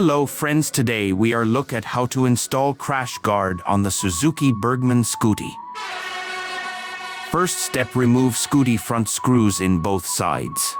Hello friends, today we are look at how to install crash guard on the Suzuki BURGMAN scooty. First step, remove scooty front screws in both sides.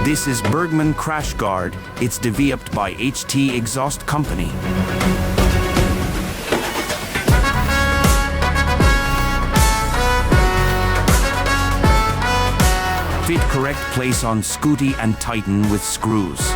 This is BURGMAN crash guard. It's developed by EXHUAST company. Fit correct place on scooty and tighten with screws.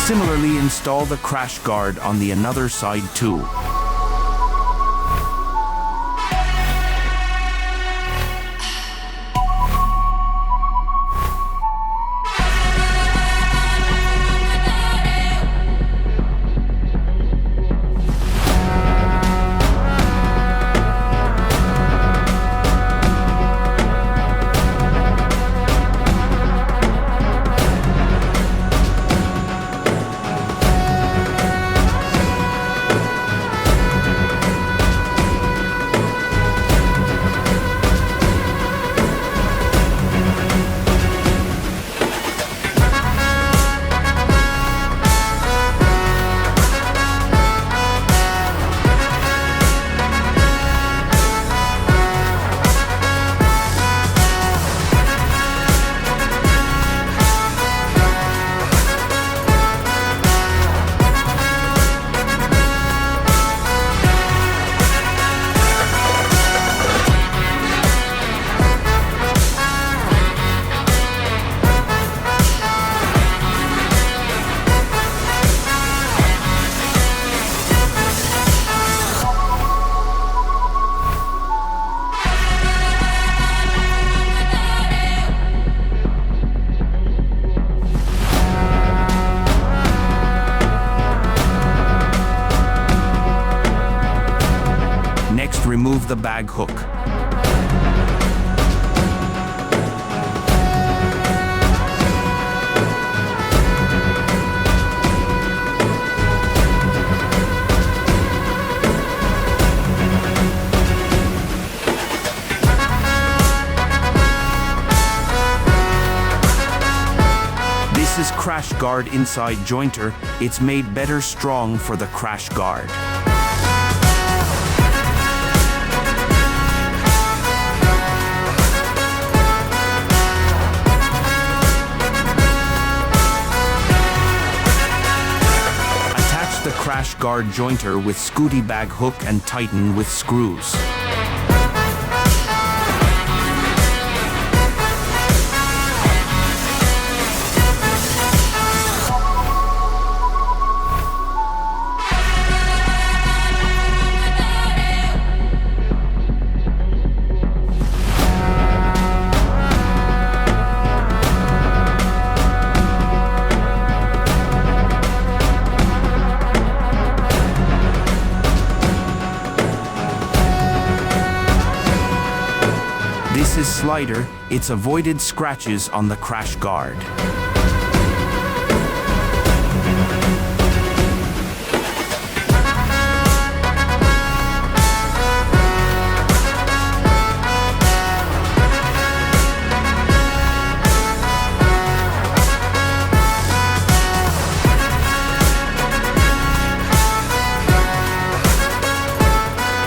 Similarly, install the crash guard on the another side too. Next, remove the bag hook. This is crash guard inside jointer. It's made better strong for the crash guard. The crash guard jointer with scooty bag hook and tighten with screws. This is slider. It's avoided scratches on the crash guard.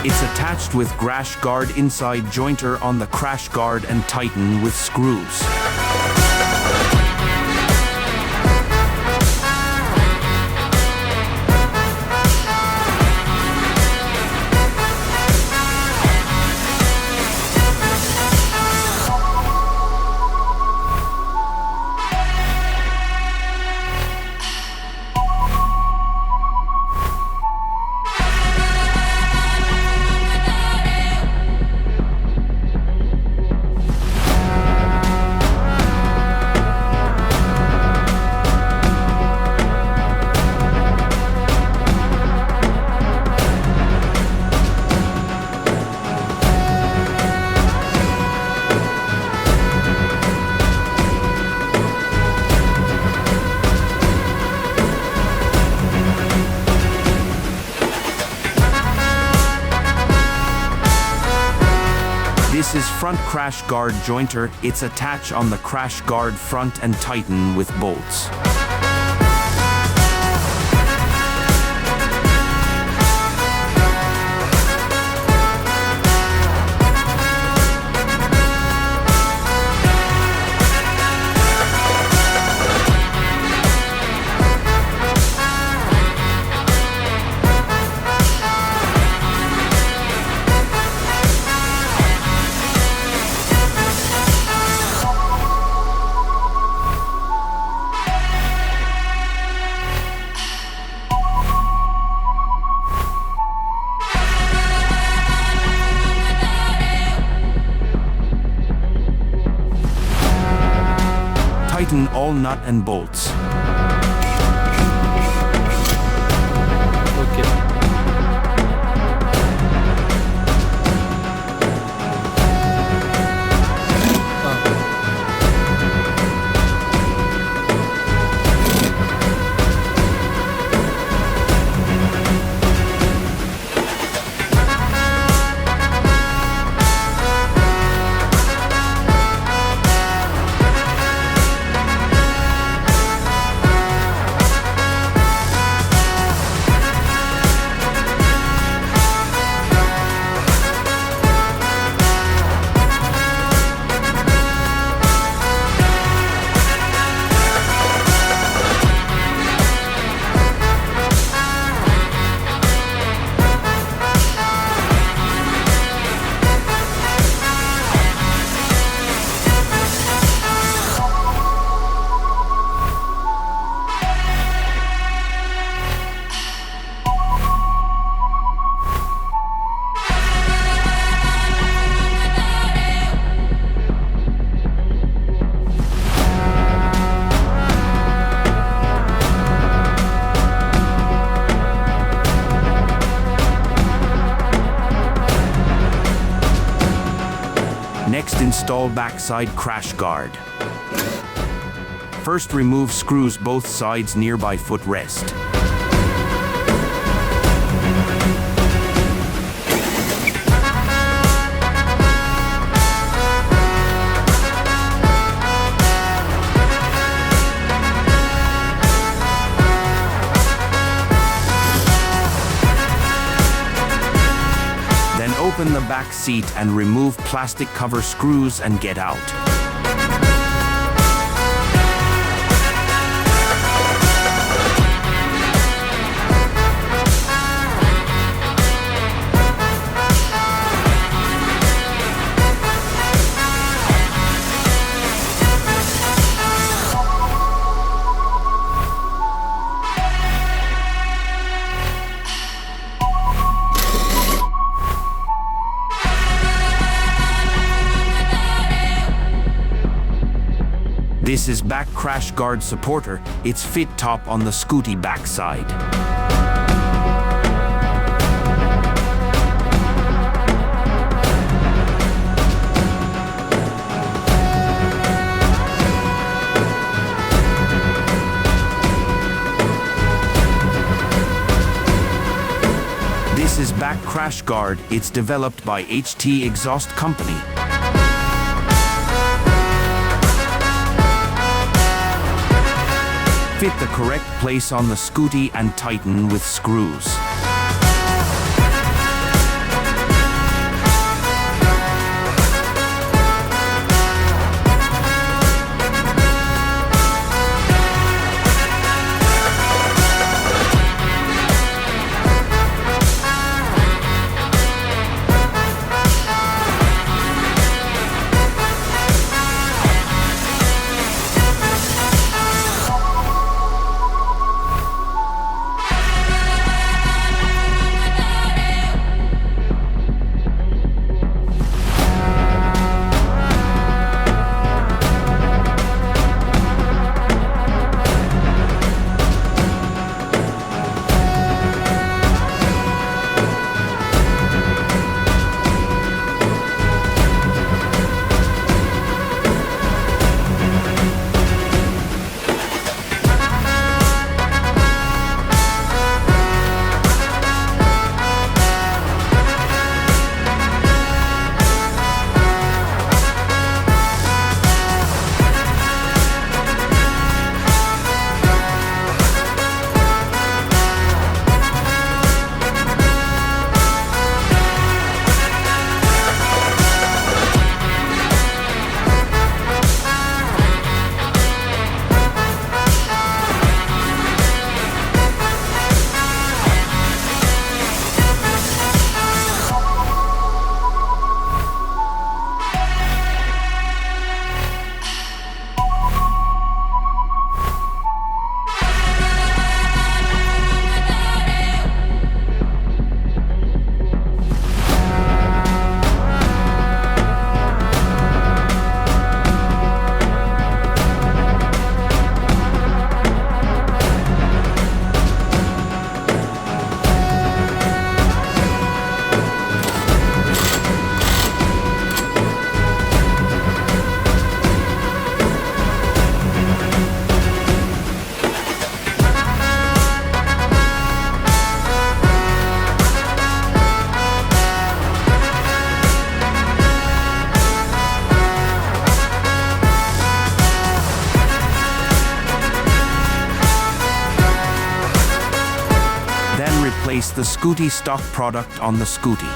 It's attached with crash guard inside jointer on the crash guard and tighten with screws. This is front crash guard jointer. It's attached on the crash guard front and tighten with bolts. Tighten all nut and bolts. Okay. Next, install backside crash guard. First, remove screws both sides nearby footrest. Then open the back seat and remove plastic cover screws and get out. This is back crash guard supporter. It's fit top on the scooty backside. This is back crash guard. It's developed by EXHUAST company. Fit the correct place on the scooty and tighten with screws. the Scooty stock product on the Scooty.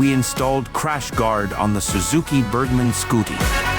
We installed crash guard on the Suzuki BURGMAN Scooty.